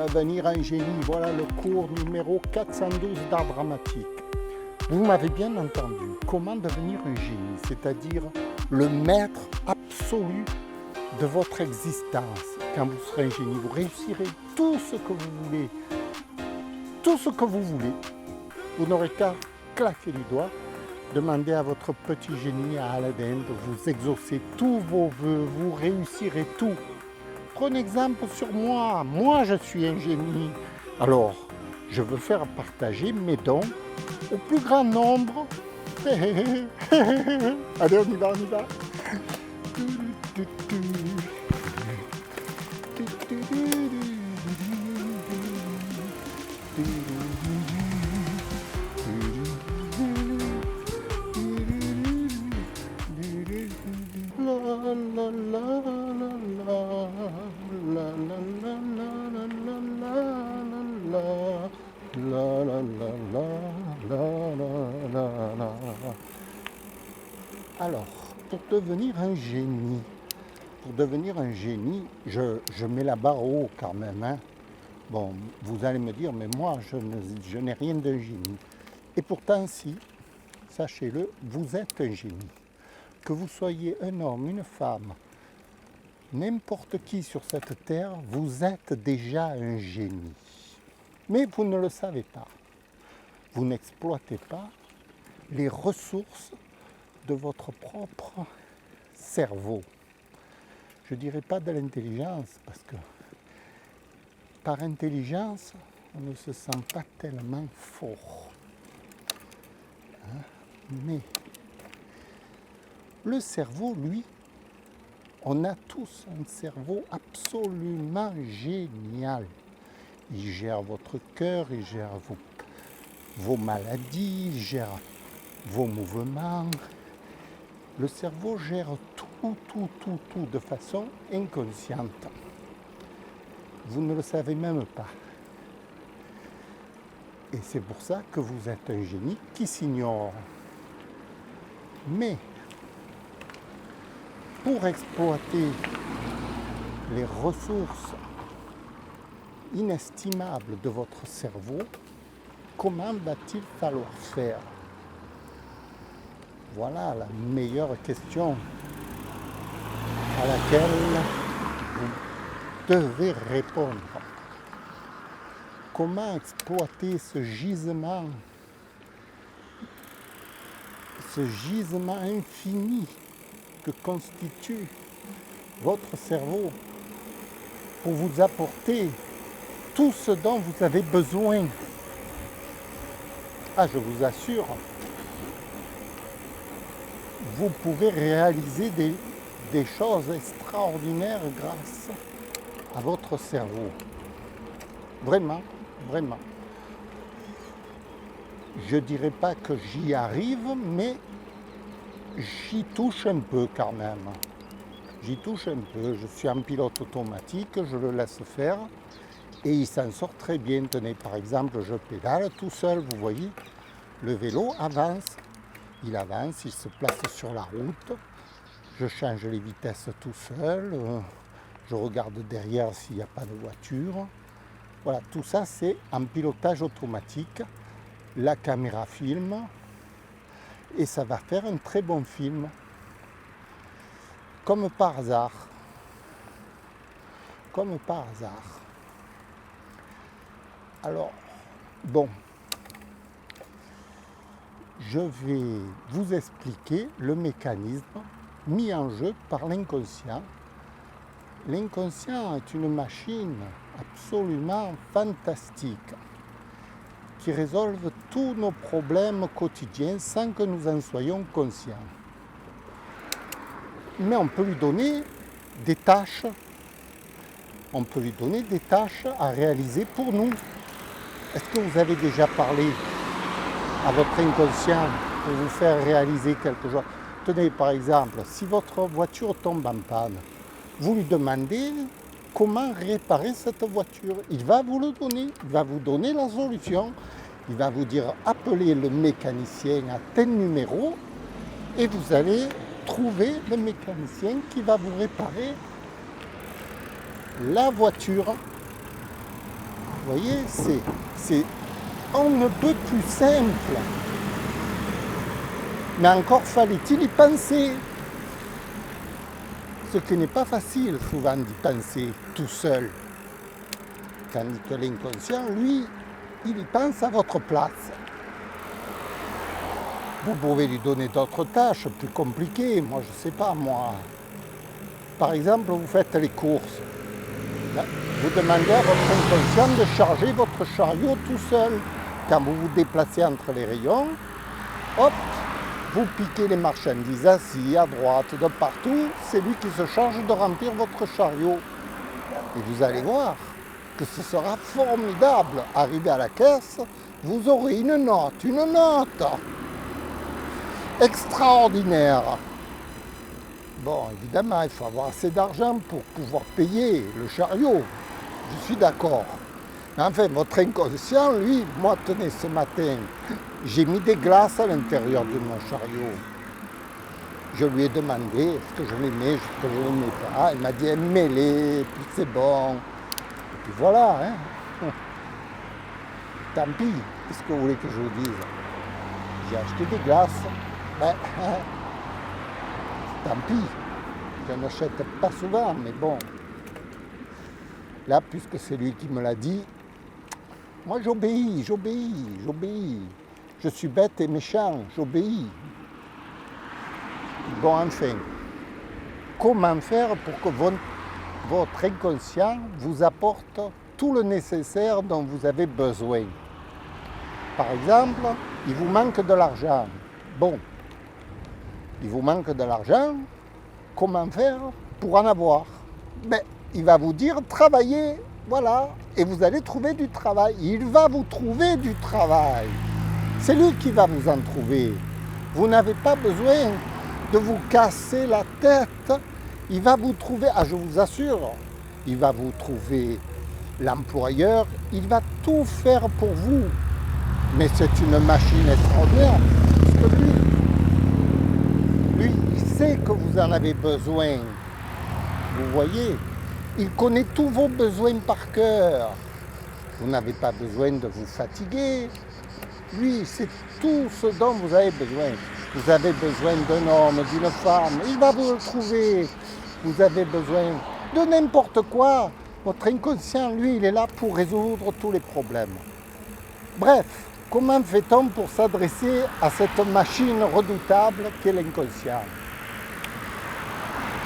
devenir un génie. Voilà le cours numéro 412 d'art dramatique. Vous m'avez bien entendu. Comment devenir un génie, c'est-à-dire le maître absolu de votre existence. Quand vous serez un génie, vous réussirez tout ce que vous voulez. Tout ce que vous voulez. Vous n'aurez qu'à claquer du doigt, demander à votre petit génie, à Aladdin, de vous exaucer tous vos vœux. Vous réussirez tout. Prenez exemple sur moi. Moi, je suis un génie. Alors, je veux faire partager mes dons au plus grand nombre. Allez, on y va, on y va. Alors, pour devenir un génie, je mets la barre haut quand même. Hein. Bon, vous allez me dire, mais moi, je n'ai rien d'un génie. Et pourtant, si, sachez-le, vous êtes un génie. Que vous soyez un homme, une femme, n'importe qui sur cette terre, vous êtes déjà un génie. Mais vous ne le savez pas. Vous n'exploitez pas les ressources de votre propre cerveau. Je ne dirais pas de l'intelligence, parce que par intelligence, on ne se sent pas tellement fort. Hein? Mais le cerveau, lui, on a tous un cerveau absolument génial. Il gère votre cœur, il gère vos maladies, il gère vos mouvements. Le cerveau gère tout de façon inconsciente. Vous ne le savez même pas. Et c'est pour ça que vous êtes un génie qui s'ignore. Mais pour exploiter les ressources inestimables de votre cerveau, comment va-t-il falloir faire? Voilà la meilleure question à laquelle vous devez répondre. Comment exploiter ce gisement infini que constitue votre cerveau pour vous apporter tout ce dont vous avez besoin? Ah, je vous assure, vous pouvez réaliser des choses extraordinaires grâce à votre cerveau. Vraiment, vraiment. Je ne dirais pas que j'y arrive, mais j'y touche un peu quand même. J'y touche un peu. Je suis en pilote automatique, je le laisse faire et il s'en sort très bien. Tenez, par exemple, je pédale tout seul, vous voyez, le vélo avance. Il avance, il se place sur la route, je change les vitesses tout seul, je regarde derrière s'il n'y a pas de voiture. Voilà, tout ça c'est en pilotage automatique, la caméra filme et ça va faire un très bon film. Comme par hasard. Comme par hasard. Alors, bon. Je vais vous expliquer le mécanisme mis en jeu par l'inconscient. L'inconscient est une machine absolument fantastique qui résolve tous nos problèmes quotidiens sans que nous en soyons conscients. Mais on peut lui donner des tâches. On peut lui donner des tâches à réaliser pour nous. Est-ce que vous avez déjà parlé à votre inconscient pour vous faire réaliser quelque chose? Tenez, par exemple, si votre voiture tombe en panne, vous lui demandez comment réparer cette voiture. Il va vous le donner, il va vous donner la solution. Il va vous dire appelez le mécanicien à tel numéro et vous allez trouver le mécanicien qui va vous réparer la voiture. Vous voyez, on ne peut plus simple. Mais encore fallait-il y penser. Ce qui n'est pas facile souvent d'y penser tout seul. Tandis que l'inconscient, lui, il y pense à votre place. Vous pouvez lui donner d'autres tâches plus compliquées. Moi, je ne sais pas, moi. Par exemple, vous faites les courses. Vous demandez à votre inconscient de charger votre chariot tout seul. Quand vous vous déplacez entre les rayons, hop, vous piquez les marchandises assis, à droite, de partout. C'est lui qui se charge de remplir votre chariot. Et vous allez voir que ce sera formidable. Arrivé à la caisse, vous aurez une note extraordinaire. Bon, évidemment, il faut avoir assez d'argent pour pouvoir payer le chariot. Je suis d'accord. Mais enfin, votre inconscient, lui, moi, tenez, ce matin, j'ai mis des glaces à l'intérieur de mon chariot. Je lui ai demandé est-ce que je l'aimais, est-ce que je ne l'aimais pas. Il m'a dit mets-les, puis c'est bon. Et puis voilà, hein. Tant pis, qu'est-ce que vous voulez que je vous dise? J'ai acheté des glaces. Ben, tant pis. Je n'achète pas souvent, mais bon. Là, puisque c'est lui qui me l'a dit, moi j'obéis. Je suis bête et méchant, j'obéis. Bon, enfin, comment faire pour que votre inconscient vous apporte tout le nécessaire dont vous avez besoin? Par exemple, il vous manque de l'argent. Bon, il vous manque de l'argent, comment faire pour en avoir? Ben, il va vous dire travaillez, voilà, et vous allez trouver du travail. Il va vous trouver du travail. C'est lui qui va vous en trouver. Vous n'avez pas besoin de vous casser la tête. Il va vous trouver, je vous assure, il va vous trouver l'employeur, il va tout faire pour vous. Mais c'est une machine extraordinaire, parce que lui, il sait que vous en avez besoin. Vous voyez, il connaît tous vos besoins par cœur. Vous n'avez pas besoin de vous fatiguer. Lui, c'est tout ce dont vous avez besoin. Vous avez besoin d'un homme, d'une femme, il va vous le trouver. Vous avez besoin de n'importe quoi. Votre inconscient, lui, il est là pour résoudre tous les problèmes. Bref, comment fait-on pour s'adresser à cette machine redoutable qu'est l'inconscient?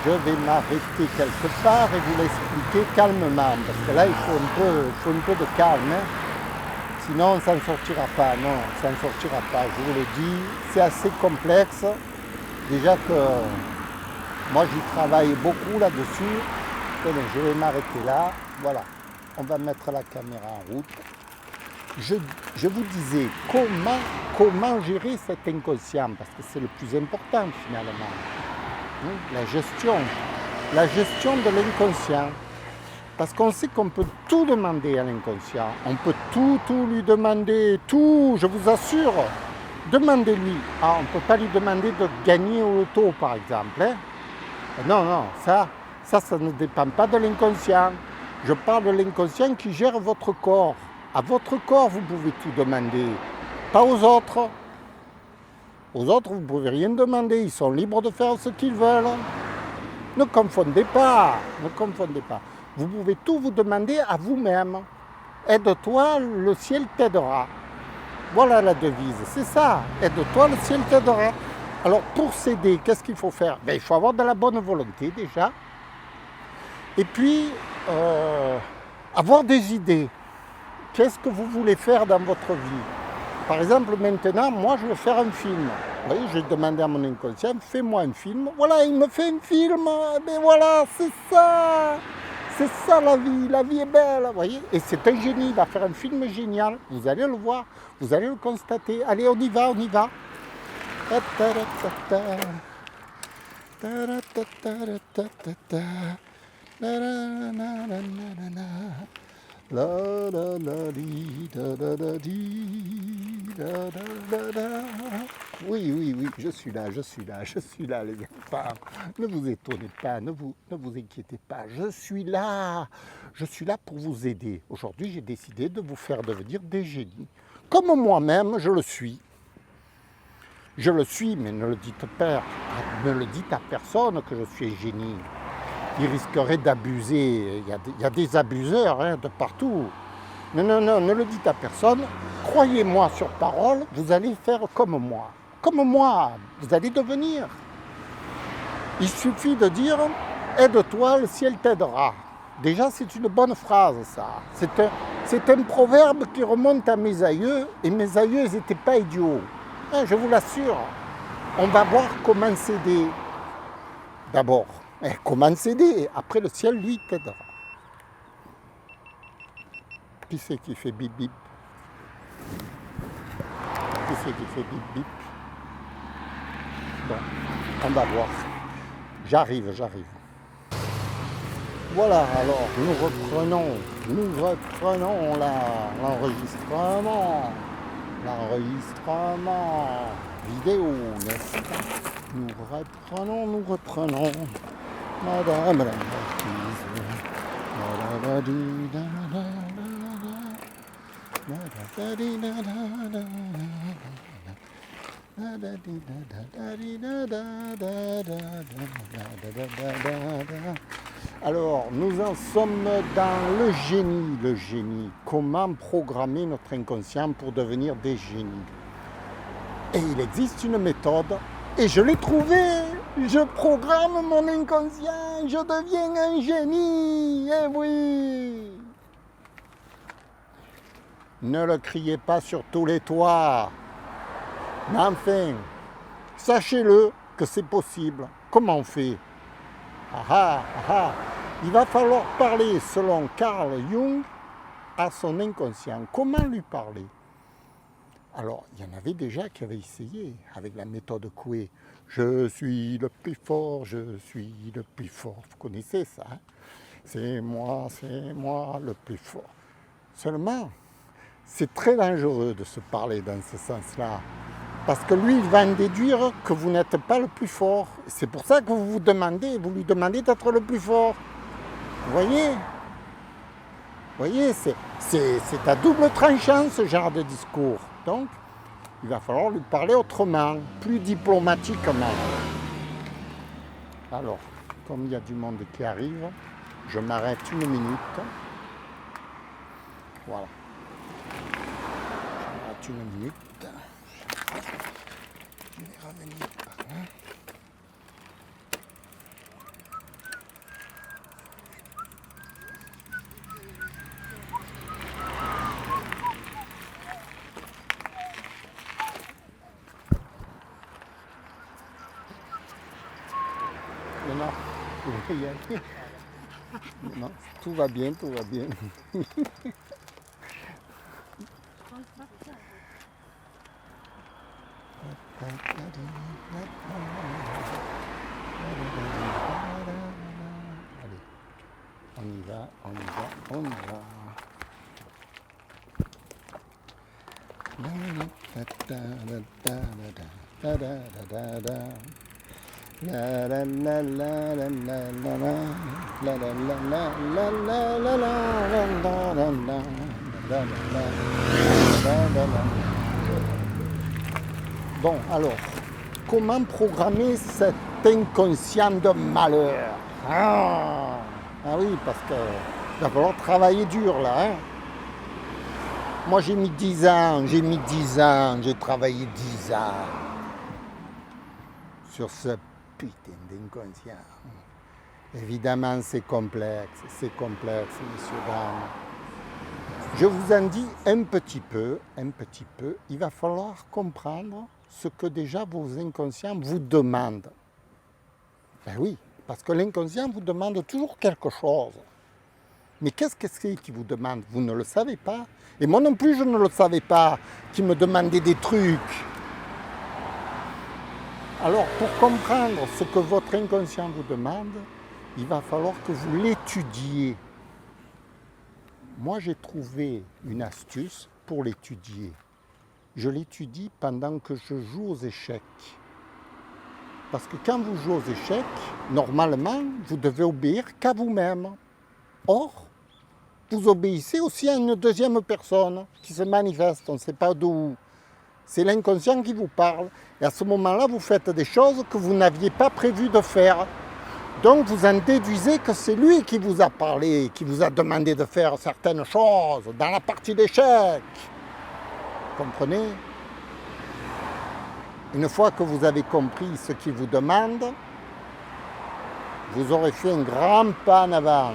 Je vais m'arrêter quelque part et vous l'expliquer calmement, parce que là, il faut un peu de calme. Hein. Sinon, on ne s'en sortira pas. Non, ça ne sortira pas, je vous le dis. C'est assez complexe. Déjà que moi, j'y travaille beaucoup là-dessus. Tenez, je vais m'arrêter là. Voilà, on va mettre la caméra en route. Je vous disais comment gérer cet inconscient, parce que c'est le plus important finalement. La gestion de l'inconscient. Parce qu'on sait qu'on peut tout demander à l'inconscient. On peut tout lui demander, tout, je vous assure. Demandez-lui. On ne peut pas lui demander de gagner au loto, par exemple. Hein. Non, ça ne dépend pas de l'inconscient. Je parle de l'inconscient qui gère votre corps. À votre corps, vous pouvez tout demander. Pas aux autres. Aux autres, vous ne pouvez rien demander. Ils sont libres de faire ce qu'ils veulent. Ne confondez pas. Vous pouvez tout vous demander à vous-même. Aide-toi, le ciel t'aidera. Voilà la devise, c'est ça. Aide-toi, le ciel t'aidera. Alors pour s'aider, qu'est-ce qu'il faut faire? Il faut avoir de la bonne volonté déjà. Et puis, avoir des idées. Qu'est-ce que vous voulez faire dans votre vie? Par exemple, maintenant, moi, je veux faire un film. Vous voyez, j'ai demandé à mon inconscient, fais-moi un film. Voilà, il me fait un film. Mais voilà, c'est ça. C'est ça la vie est belle, vous voyez. Et c'est un génie, il va faire un film génial. Vous allez le voir, vous allez le constater. Allez, on y va. La la la di, da da da di, da da da da. Oui, oui, oui, je suis là, les enfants. Ne vous étonnez pas, ne vous inquiétez pas, je suis là pour vous aider. Aujourd'hui, j'ai décidé de vous faire devenir des génies. Comme moi-même, je le suis. Je le suis, mais ne le dites à personne que je suis un génie. Il risquerait d'abuser. Il y a des abuseurs de partout. Non, ne le dites à personne. Croyez-moi sur parole, vous allez faire comme moi. Comme moi, vous allez devenir. Il suffit de dire « aide-toi, le ciel t'aidera ». Déjà, c'est une bonne phrase, ça. C'est un proverbe qui remonte à mes aïeux, et mes aïeux, ils n'étaient pas idiots. Je vous l'assure. On va voir comment s'aider. D'abord, comment s'aider. Après, le ciel, lui, t'aidera. Qui c'est qui fait bip bip? Qui c'est qui fait bip bip? Bon, on va voir. J'arrive. Voilà, alors nous reprenons l'enregistrement vidéo, n'est-ce pas? Nous reprenons. Madame la marquise. Alors, nous en sommes dans le génie. Comment programmer notre inconscient pour devenir des génies? Et il existe une méthode, et je l'ai trouvée. Je programme mon inconscient, je deviens un génie. Eh oui! Ne le criez pas sur tous les toits. Mais enfin, sachez-le que c'est possible. Comment on fait? Il va falloir parler, selon Carl Jung, à son inconscient. Comment lui parler? Alors, il y en avait déjà qui avaient essayé avec la méthode Coué. Je suis le plus fort, Vous connaissez ça, hein? C'est moi le plus fort. Seulement, c'est très dangereux de se parler dans ce sens-là. Parce que lui, il va en déduire que vous n'êtes pas le plus fort. C'est pour ça que vous lui demandez d'être le plus fort. Vous voyez, c'est à double tranchant ce genre de discours. Donc, il va falloir lui parler autrement, plus diplomatiquement. Alors, comme il y a du monde qui arrive, je m'arrête 1 minute. Voilà. Je m'arrête 1 minute. Je vais revenir par là. Non, vous pouvez y aller. Non, tout va bien. Allez, on y va. Bon, alors, comment programmer cet inconscient de malheur? Ah oui, parce qu'il va falloir travailler dur là. Hein. Moi j'ai mis 10 ans, j'ai travaillé 10 ans sur ce putain d'inconscient. Évidemment c'est complexe, messieurs, dames. Je vous en dis un petit peu, il va falloir comprendre ce que déjà vos inconscients vous demandent. Ben oui, parce que l'inconscient vous demande toujours quelque chose. Mais qu'est-ce que c'est qui vous demande? Vous ne le savez pas. Et moi non plus, je ne le savais pas, qui me demandait des trucs. Alors, pour comprendre ce que votre inconscient vous demande, il va falloir que vous l'étudiez. moi j'ai trouvé une astuce pour l'étudier. Je l'étudie pendant que je joue aux échecs. Parce que quand vous jouez aux échecs, normalement, vous devez obéir qu'à vous-même. Or, vous obéissez aussi à une deuxième personne qui se manifeste, on ne sait pas d'où. C'est l'inconscient qui vous parle. Et à ce moment-là, vous faites des choses que vous n'aviez pas prévu de faire. Donc vous en déduisez que c'est lui qui vous a parlé, qui vous a demandé de faire certaines choses dans la partie d'échecs. Comprenez? Une fois que vous avez compris ce qu'il vous demande, vous aurez fait un grand pas en avant.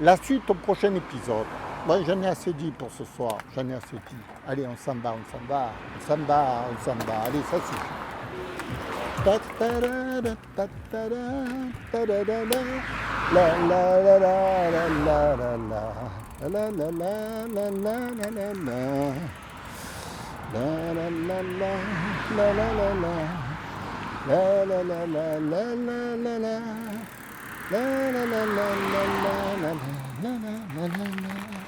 La suite au prochain épisode. Bon, j'en ai assez dit pour ce soir, j'en ai assez dit. Allez, on s'en va, on s'en va, on s'en va, on s'en va. Allez, ça suffit.